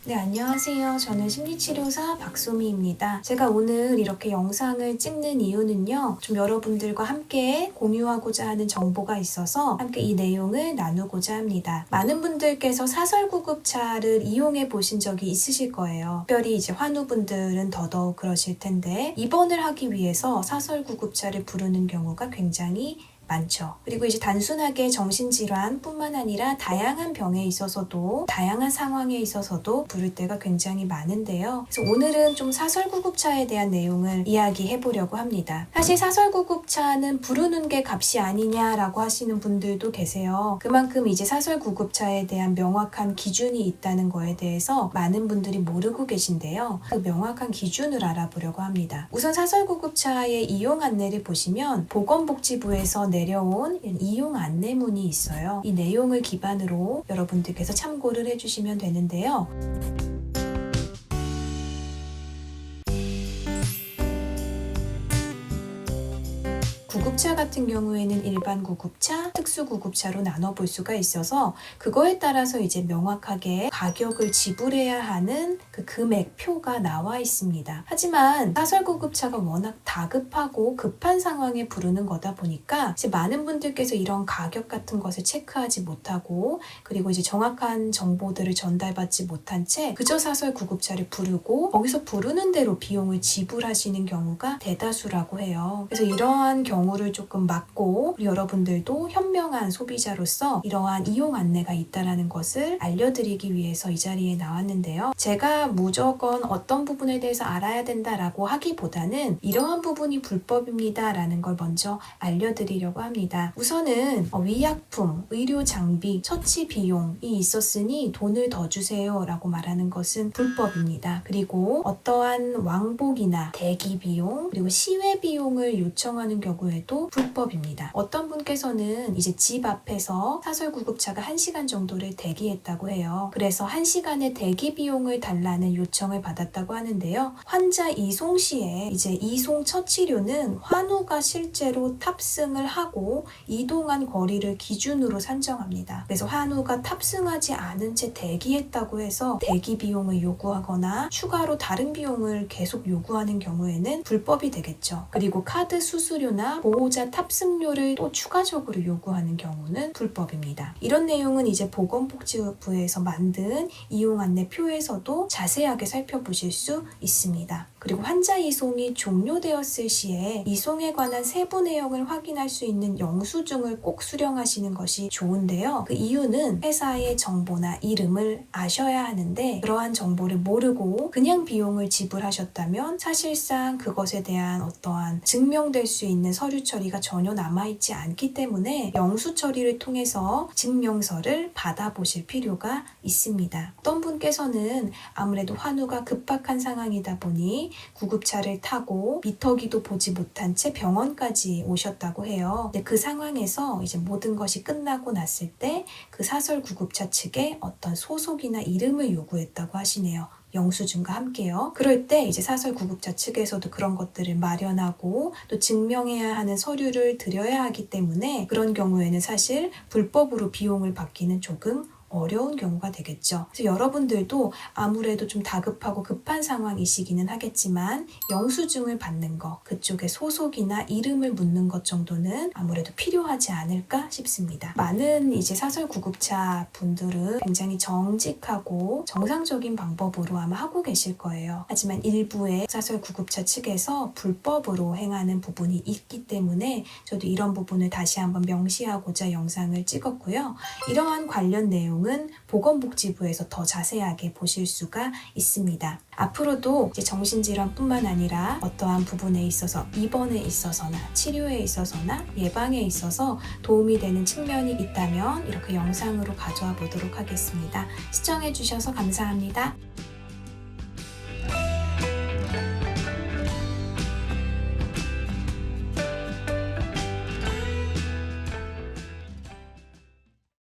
네, 안녕하세요. 저는 심리치료사 박소미입니다. 제가 오늘 이렇게 영상을 찍는 이유는요, 좀 여러분들과 함께 공유하고자 하는 정보가 있어서 함께 이 내용을 나누고자 합니다. 많은 분들께서 사설구급차를 이용해 보신 적이 있으실 거예요. 특별히 이제 환우분들은 더더욱 그러실 텐데, 입원을 하기 위해서 사설구급차를 부르는 경우가 굉장히 많죠. 그리고 이제 단순하게 정신질환뿐만 아니라 다양한 병에 있어서도, 다양한 상황에 있어서도 부를 때가 굉장히 많은데요. 그래서 오늘은 좀 사설구급차에 대한 내용을 이야기해 보려고 합니다. 사실 사설구급차는 부르는 게 값이 아니냐라고 하시는 분들도 계세요. 그만큼 이제 사설구급차에 대한 명확한 기준이 있다는 거에 대해서 많은 분들이 모르고 계신데요. 그 명확한 기준을 알아보려고 합니다. 우선 사설구급차의 이용 안내를 보시면 보건복지부에서 내려온 이용 안내문이 있어요. 이 내용을 기반으로 여러분들께서 참고를 해주시면 되는데요. 구급차 같은 경우에는 일반 구급차, 특수 구급차로 나눠볼 수가 있어서 그거에 따라서 이제 명확하게 가격을 지불해야 하는 그 금액표가 나와 있습니다. 하지만 사설 구급차가 워낙 다급하고 급한 상황에 부르는 거다 보니까 이제 많은 분들께서 이런 가격 같은 것을 체크하지 못하고, 그리고 이제 정확한 정보들을 전달받지 못한 채 그저 사설 구급차를 부르고 거기서 부르는 대로 비용을 지불하시는 경우가 대다수라고 해요. 그래서 이러한 경우를 조금 막고 우리 여러분들도 현명한 소비자로서 이러한 이용 안내가 있다는 것을 알려드리기 위해서 이 자리에 나왔는데요. 제가 무조건 어떤 부분에 대해서 알아야 된다라고 하기보다는 이러한 부분이 불법입니다 라는 걸 먼저 알려드리려고 합니다. 우선은 위약품, 의료 장비, 처치 비용이 있었으니 돈을 더 주세요 라고 말하는 것은 불법입니다. 그리고 어떠한 왕복이나 대기 비용, 그리고 시외 비용을 요청하는 경우에도 불법입니다. 어떤 분께서는 이제 집 앞에서 사설구급차가 1시간 정도를 대기했다고 해요. 그래서 1시간의 대기 비용을 달라는 요청을 받았다고 하는데요. 환자 이송 시에 이제 이송 처치료는 환우가 실제로 탑승을 하고 이동한 거리를 기준으로 산정합니다. 그래서 환우가 탑승하지 않은 채 대기했다고 해서 대기 비용을 요구하거나 추가로 다른 비용을 계속 요구하는 경우에는 불법이 되겠죠. 그리고 카드 수수료나 보호자 탑승료를 또 추가적으로 요구하는 경우는 불법입니다. 이런 내용은 이제 보건복지부에서 만든 이용 안내표에서도 자세하게 살펴보실 수 있습니다. 그리고 환자 이송이 종료되었을 시에 이송에 관한 세부 내용을 확인할 수 있는 영수증을 꼭 수령하시는 것이 좋은데요. 그 이유는 회사의 정보나 이름을 아셔야 하는데, 그러한 정보를 모르고 그냥 비용을 지불하셨다면 사실상 그것에 대한 어떠한 증명될 수 있는 서류 처리가 전혀 남아있지 않기 때문에 영수 처리를 통해서 증명서를 받아보실 필요가 있습니다. 어떤 분께서는 아무래도 환우가 급박한 상황이다 보니 구급차를 타고 미터기도 보지 못한 채 병원까지 오셨다고 해요. 근데 그 상황에서 이제 모든 것이 끝나고 났을 때 그 사설 구급차 측에 어떤 소속이나 이름을 요구했다고 하시네요. 영수증과 함께요. 그럴 때 이제 사설 구급차 측에서도 그런 것들을 마련하고 또 증명해야 하는 서류를 드려야 하기 때문에 그런 경우에는 사실 불법으로 비용을 받기는 조금 어려운 경우가 되겠죠. 그래서 여러분들도 아무래도 좀 다급하고 급한 상황이시기는 하겠지만 영수증을 받는 거, 그쪽에 소속이나 이름을 묻는 것 정도는 아무래도 필요하지 않을까 싶습니다. 많은 이제 사설 구급차 분들은 굉장히 정직하고 정상적인 방법으로 아마 하고 계실 거예요. 하지만 일부의 사설 구급차 측에서 불법으로 행하는 부분이 있기 때문에 저도 이런 부분을 다시 한번 명시하고자 영상을 찍었고요. 이러한 관련 내용은 보건복지부에서 더 자세하게 보실 수가 있습니다. 앞으로도 이제 정신질환뿐만 아니라 어떠한 부분에 있어서 입원에 있어서나 치료에 있어서나 예방에 있어서 도움이 되는 측면이 있다면 이렇게 영상으로 가져와 보도록 하겠습니다. 시청해주셔서 감사합니다.